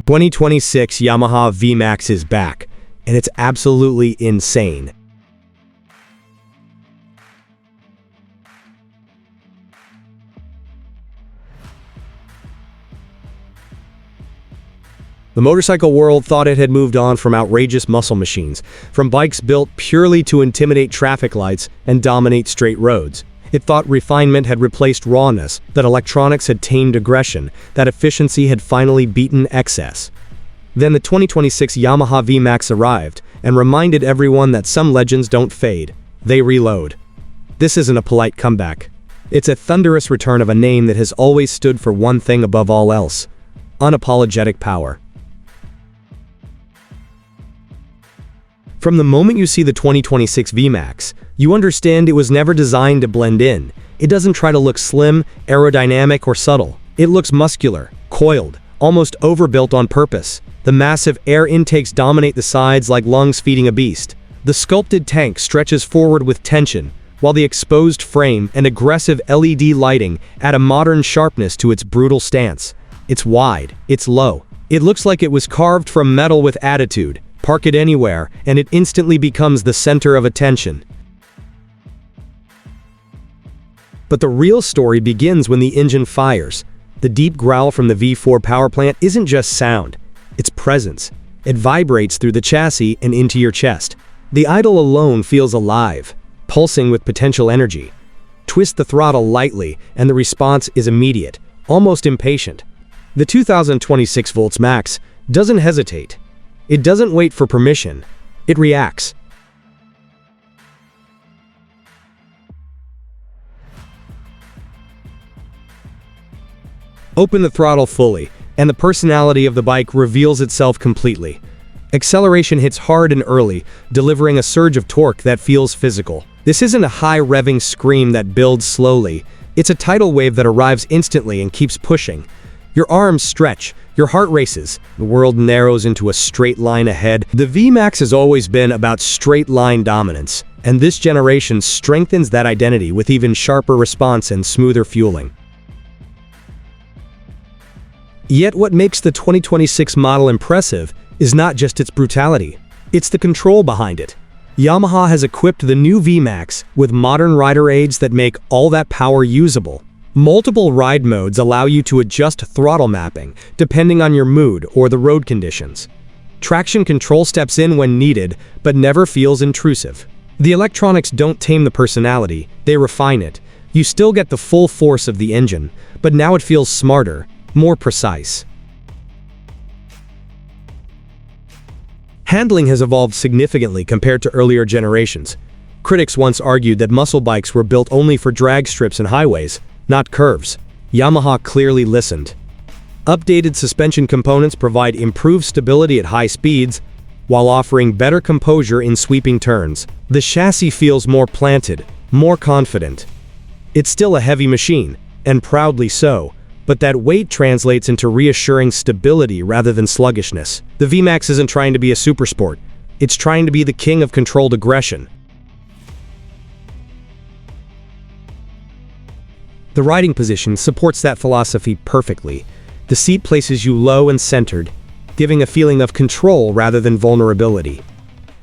2026 Yamaha V-Max is back, and it's absolutely insane. The motorcycle world thought it had moved on from outrageous muscle machines, from bikes built purely to intimidate traffic lights and dominate straight roads. It thought refinement had replaced rawness, that electronics had tamed aggression, that efficiency had finally beaten excess. Then the 2026 Yamaha V-Max arrived and reminded everyone that some legends don't fade, they reload. This isn't a polite comeback. It's a thunderous return of a name that has always stood for one thing above all else: unapologetic power. From the moment you see the 2026 V-Max, you understand it was never designed to blend in. It doesn't try to look slim, aerodynamic, or subtle. It looks muscular, coiled, almost overbuilt on purpose. The massive air intakes dominate the sides like lungs feeding a beast. The sculpted tank stretches forward with tension, while the exposed frame and aggressive LED lighting add a modern sharpness to its brutal stance. It's wide, it's low. It looks like it was carved from metal with attitude. Park it anywhere, and it instantly becomes the center of attention. But the real story begins when the engine fires. The deep growl from the V4 power plant isn't just sound, it's presence. It vibrates through the chassis and into your chest. The idle alone feels alive, pulsing with potential energy. Twist the throttle lightly, and the response is immediate, almost impatient. The 2026 Volts Max doesn't hesitate. It doesn't wait for permission, it reacts. Open the throttle fully, and the personality of the bike reveals itself completely. Acceleration hits hard and early, delivering a surge of torque that feels physical. This isn't a high revving scream that builds slowly, it's a tidal wave that arrives instantly and keeps pushing. Your arms stretch, your heart races, the world narrows into a straight line ahead. The V-Max has always been about straight line dominance, and this generation strengthens that identity with even sharper response and smoother fueling. Yet what makes the 2026 model impressive is not just its brutality, it's the control behind it. Yamaha has equipped the new V-Max with modern rider aids that make all that power usable. Multiple ride modes allow you to adjust throttle mapping, depending on your mood or the road conditions. Traction control steps in when needed, but never feels intrusive. The electronics don't tame the personality, they refine it. You still get the full force of the engine, but now it feels smarter, more precise. Handling has evolved significantly compared to earlier generations. Critics once argued that muscle bikes were built only for drag strips and highways, not curves. Yamaha clearly listened. Updated suspension components provide improved stability at high speeds, while offering better composure in sweeping turns. The chassis feels more planted, more confident. It's still a heavy machine, and proudly so, but that weight translates into reassuring stability rather than sluggishness. The V-Max isn't trying to be a supersport, it's trying to be the king of controlled aggression. The riding position supports that philosophy perfectly. The seat places you low and centered, giving a feeling of control rather than vulnerability.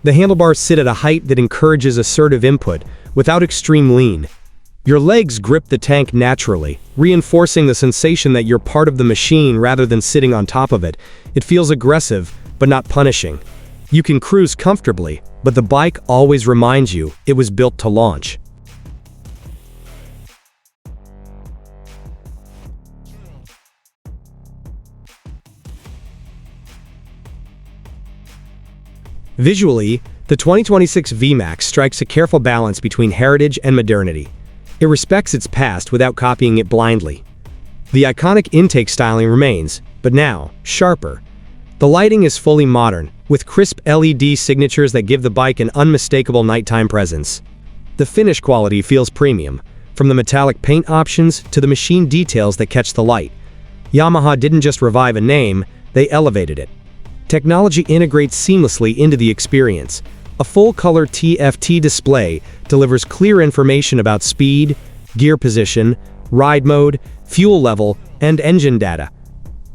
The handlebars sit at a height that encourages assertive input without extreme lean. Your legs grip the tank naturally, reinforcing the sensation that you're part of the machine rather than sitting on top of it. It feels aggressive, but not punishing. You can cruise comfortably, but the bike always reminds you it was built to launch. Visually, the 2026 V-Max strikes a careful balance between heritage and modernity. It respects its past without copying it blindly. The iconic intake styling remains, but now, sharper. The lighting is fully modern, with crisp LED signatures that give the bike an unmistakable nighttime presence. The finish quality feels premium, from the metallic paint options to the machine details that catch the light. Yamaha didn't just revive a name, they elevated it. Technology integrates seamlessly into the experience. A full-color TFT display delivers clear information about speed, gear position, ride mode, fuel level, and engine data.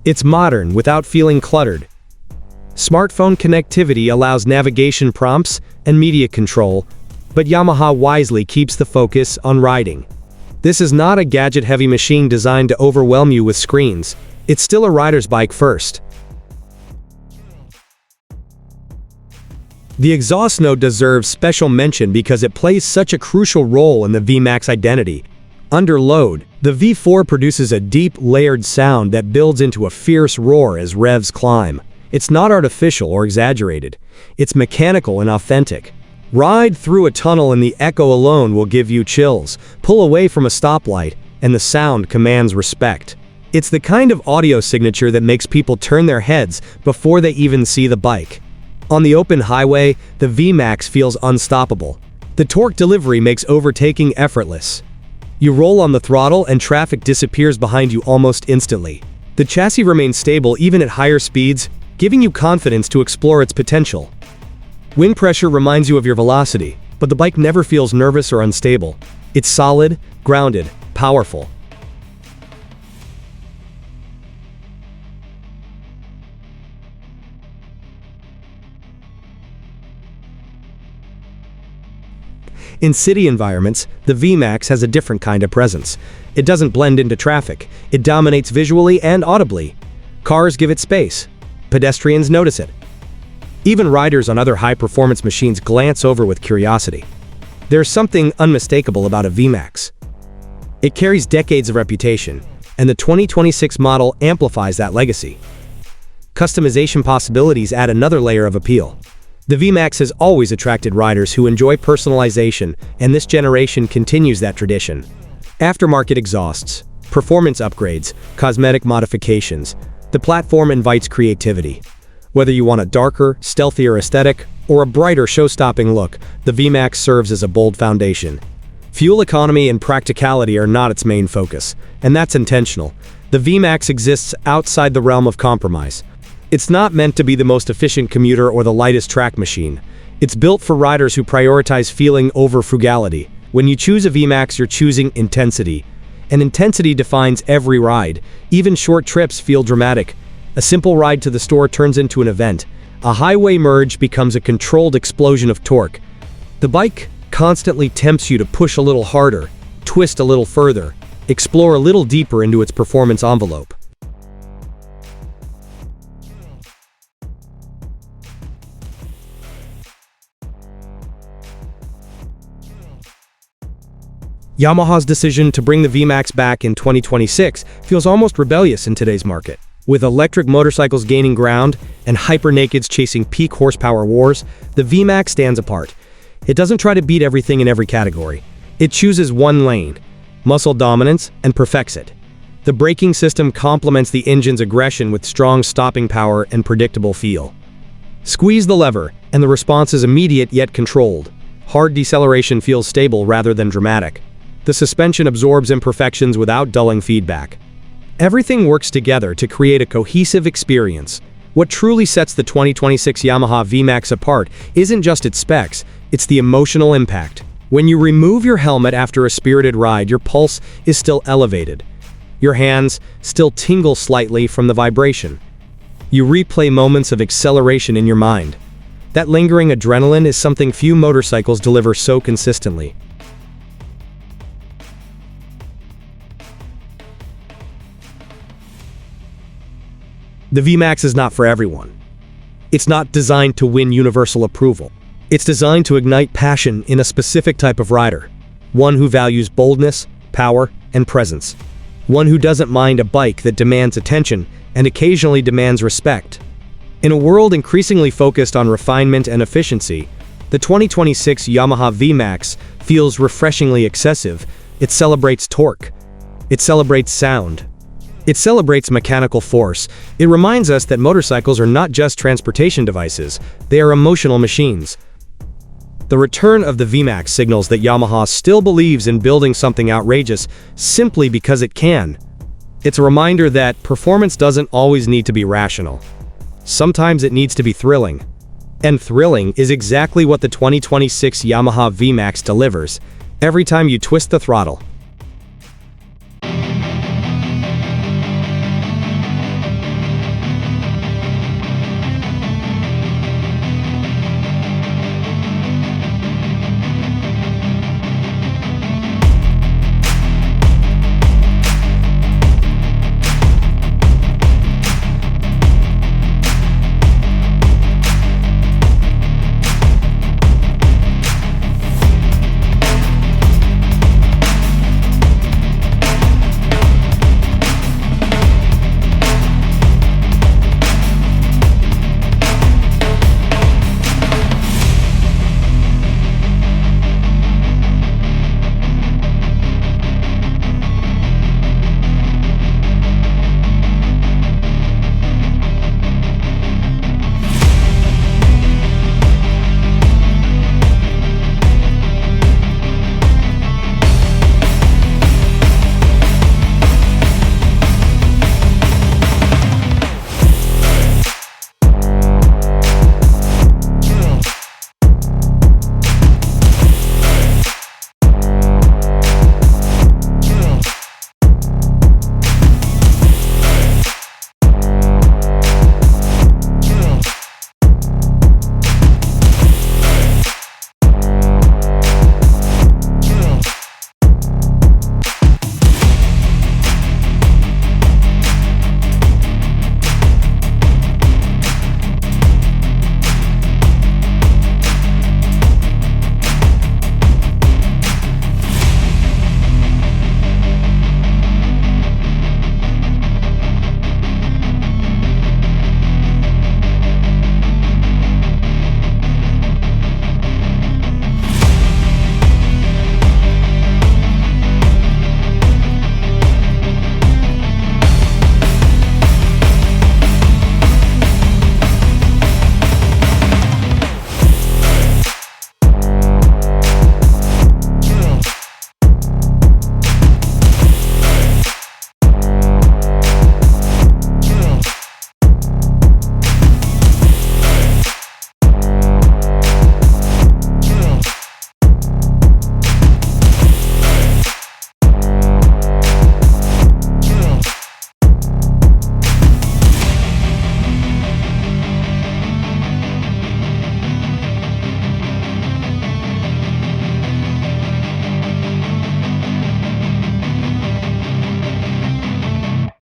It's modern without feeling cluttered. Smartphone connectivity allows navigation prompts and media control, but Yamaha wisely keeps the focus on riding. This is not a gadget-heavy machine designed to overwhelm you with screens. It's still a rider's bike first. The exhaust note deserves special mention because it plays such a crucial role in the V-Max identity. Under load, the V4 produces a deep, layered sound that builds into a fierce roar as revs climb. It's not artificial or exaggerated. It's mechanical and authentic. Ride through a tunnel and the echo alone will give you chills. Pull away from a stoplight, and the sound commands respect. It's the kind of audio signature that makes people turn their heads before they even see the bike. On the open highway, the V-Max feels unstoppable. The torque delivery makes overtaking effortless. You roll on the throttle and traffic disappears behind you almost instantly. The chassis remains stable even at higher speeds, giving you confidence to explore its potential. Wind pressure reminds you of your velocity, but the bike never feels nervous or unstable. It's solid, grounded, powerful. In city environments, the V-Max has a different kind of presence. It doesn't blend into traffic. It dominates visually and audibly. Cars give it space. Pedestrians notice it. Even riders on other high-performance machines glance over with curiosity. There's something unmistakable about a V-Max. It carries decades of reputation, and the 2026 model amplifies that legacy. Customization possibilities add another layer of appeal. The V-Max has always attracted riders who enjoy personalization, and this generation continues that tradition. Aftermarket exhausts, performance upgrades, cosmetic modifications, the platform invites creativity. Whether you want a darker, stealthier aesthetic, or a brighter show-stopping look, the V-Max serves as a bold foundation. Fuel economy and practicality are not its main focus, and that's intentional. The V-Max exists outside the realm of compromise. It's not meant to be the most efficient commuter or the lightest track machine. It's built for riders who prioritize feeling over frugality. When you choose a V-Max, you're choosing intensity. And intensity defines every ride. Even short trips feel dramatic. A simple ride to the store turns into an event. A highway merge becomes a controlled explosion of torque. The bike constantly tempts you to push a little harder, twist a little further, explore a little deeper into its performance envelope. Yamaha's decision to bring the V-Max back in 2026 feels almost rebellious in today's market. With electric motorcycles gaining ground and hyper-nakeds chasing peak horsepower wars, the V-Max stands apart. It doesn't try to beat everything in every category. It chooses one lane, muscle dominance, and perfects it. The braking system complements the engine's aggression with strong stopping power and predictable feel. Squeeze the lever, and the response is immediate yet controlled. Hard deceleration feels stable rather than dramatic. The suspension absorbs imperfections without dulling feedback. Everything works together to create a cohesive experience. What truly sets the 2026 Yamaha V-Max apart isn't just its specs, it's the emotional impact. When you remove your helmet after a spirited ride, your pulse is still elevated. Your hands still tingle slightly from the vibration. You replay moments of acceleration in your mind. That lingering adrenaline is something few motorcycles deliver so consistently. The V-Max is not for everyone. It's not designed to win universal approval. It's designed to ignite passion in a specific type of rider. One who values boldness, power, and presence. One who doesn't mind a bike that demands attention and occasionally demands respect. In a world increasingly focused on refinement and efficiency, the 2026 Yamaha V-Max feels refreshingly excessive. It celebrates torque. It celebrates sound. It celebrates mechanical force. It reminds us that motorcycles are not just transportation devices, they are emotional machines. The return of the V-Max signals that Yamaha still believes in building something outrageous simply because it can. It's a reminder that performance doesn't always need to be rational. Sometimes it needs to be thrilling. And thrilling is exactly what the 2026 Yamaha V-Max delivers. Every time you twist the throttle,